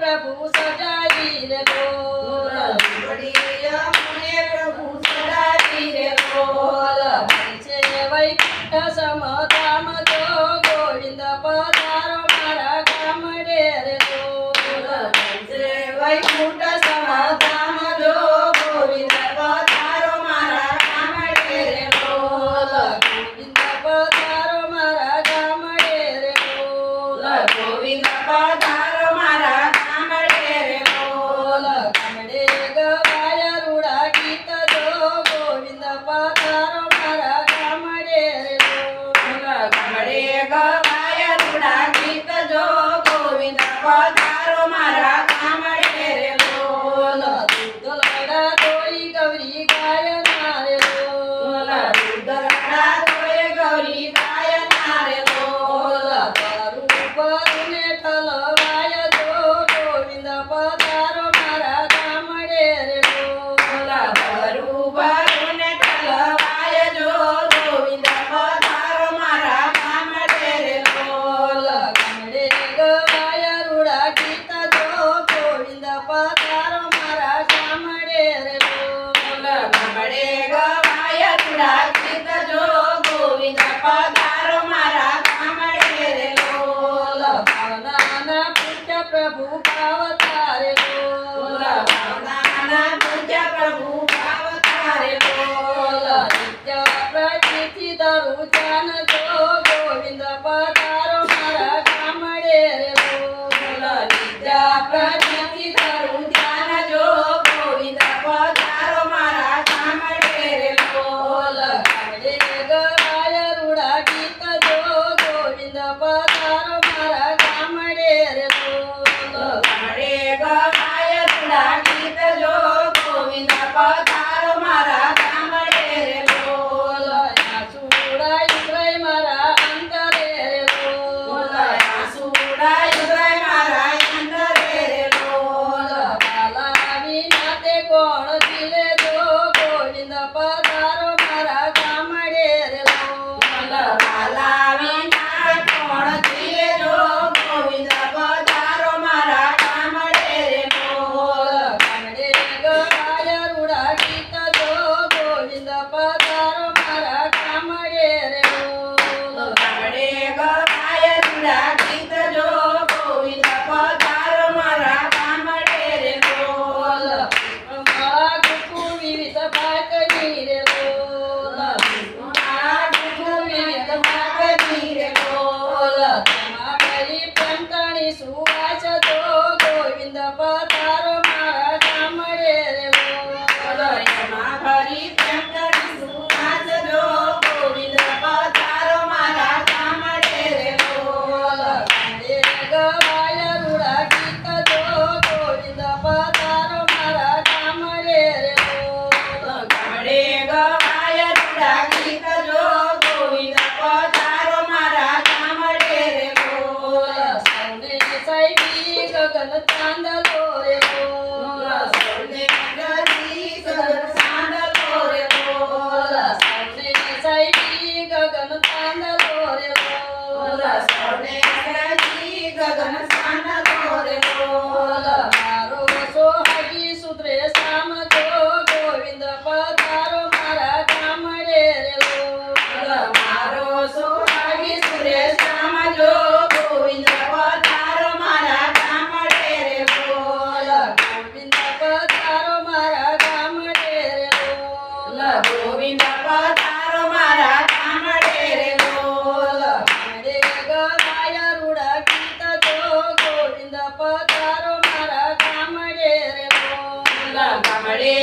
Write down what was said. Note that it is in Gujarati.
प्रभु सजावी रे बोल ઝૂંપડી અમને પ્રભુ સજાવી રે બોલ છે વૈકુંઠ સમધામ જો ગોવિંદ પધારો મારા ગામડે રે બોલ વૈકુંઠ સમાધામ જો ગોવિંદ પધારો મારા ગામડે રે બોલ ગોવિંદ પધારો મારા ગામડે રે બોલ ગોવિંદ પધારો મારા ગામડે રે બોલ ગામડે ગવાય રૂડા ગીત જો ગોવિંદ પધારો મારા ગામડે રે બોલ ગામડે ગવાય રૂડા ગીત જો ગોવિંદ પધારો મારા ગામડે રે બોલ દૂધલડા દોઈ ગૌરી ગાય નારે બોલ દૂધલડા દોય ગૌરી ગાય નારે બોલ તારું પરુને ઠલવાય જો ગોવિંદ પધારો મારા ગામડે રે બોલ ભરું ભરું ને ઠલવાય જો ગોવિંદ પધારો મારા ગામડે રે બોલ ગામડે ગવાય રૂડા ગીત જો ગોવિંદ પધારો મારા ગામડે રે બોલ ગામડે ગવાય રૂડા ગીત જો ગોવિંદ પધારો મારા ગામડે રે બોલ ભાવનાના પૂજ્ય પ્રભુ ભાવતારે બોલ ભાવનાના પૂજ્ય પ્રભુ ભાવતારે બોલ નિત્ય પ્રતિથિ ધરું જાન જો ગોવિંદ પધારો મારા ગામડે રે બોલ વિદ્યા પ્રતિથિ ધરું ધ્યાન જો ગોવિંદ પધારો મારા ગામડે રે બોલ ગામડે ગવાય રૂડા ગીત જો ગોવિંદ પધારો મારા ગામડે રે બોલ ગામડે ગવાય રૂડા ગીત જો ગોવિંદ પધારો મારા ગામડે રે બોલ સુડાય ઉતરાય મારા અંતરે રે બોલ સુડાય ઉદય મારા અંતરે રે બોલ બાલા વિના તે કોણ જીલે જો ગોવિંદ પધારો મારા ગામડે રે બોલ બાલા વિના કોણ જીવે જો ગોવિંદ પધારો મારા ગામડે રે બોલ ગામડે ગવાય રૂડા ગીત જો ગોવિંદ પધારો મારા ગામડે રે બોલ ગામડે ગવાય રૂડા ગીત જો ગોવિંદ પધારો મારા ગામડે રે બોલ મારા ગુકુ વિવિધ ભાગની રે બોલ આ ગુરુ વિવિધ ભાગની રે બોલ તેમાં ભરી પ્રેમતાણી સુવાસ જો ગોવિંદ પધારો મારા ગામડે રે બોલ એમાં ભરી પ્રેમ કરી સુવાસ જો ગોવિંદ પધારો મારા ગામડે રે બોલ ગામડે ગવાય રૂડા ગીત જો ગોવિંદ પધારો મારા ગામડે રે બોલ ગામડે ગવાય રૂડા ગીત જો ગોવિંદ પધારો મારા ગામડે રે બોલ સૌને સાઈબી ગગન ચાંદલો રે બોલ સૌને ગરી સદર સાંડલો રે બોલ સૌને સાઈબી ગગન ચાંદલો રે બોલ સૌને ગરી ગગન સાંડલો રે બોલ મારો સોહાગી સુધરે શામ જો ગોવિંદ પધારો મારા ગામડે રે બોલ મારો સોહાગી સુરેશ જો ગોવિંદ પધારો મારા ગામડે રે બોલ ગોવિંદ પધારો મારા ગામડે રે બોલ ગોવિંદ પધારો મારા ગામડે રે બોલ ગામડે ગવાય રૂડા ગીત જો ગોવિંદ પધારો મારા ગામડે રે બોલ ગામડે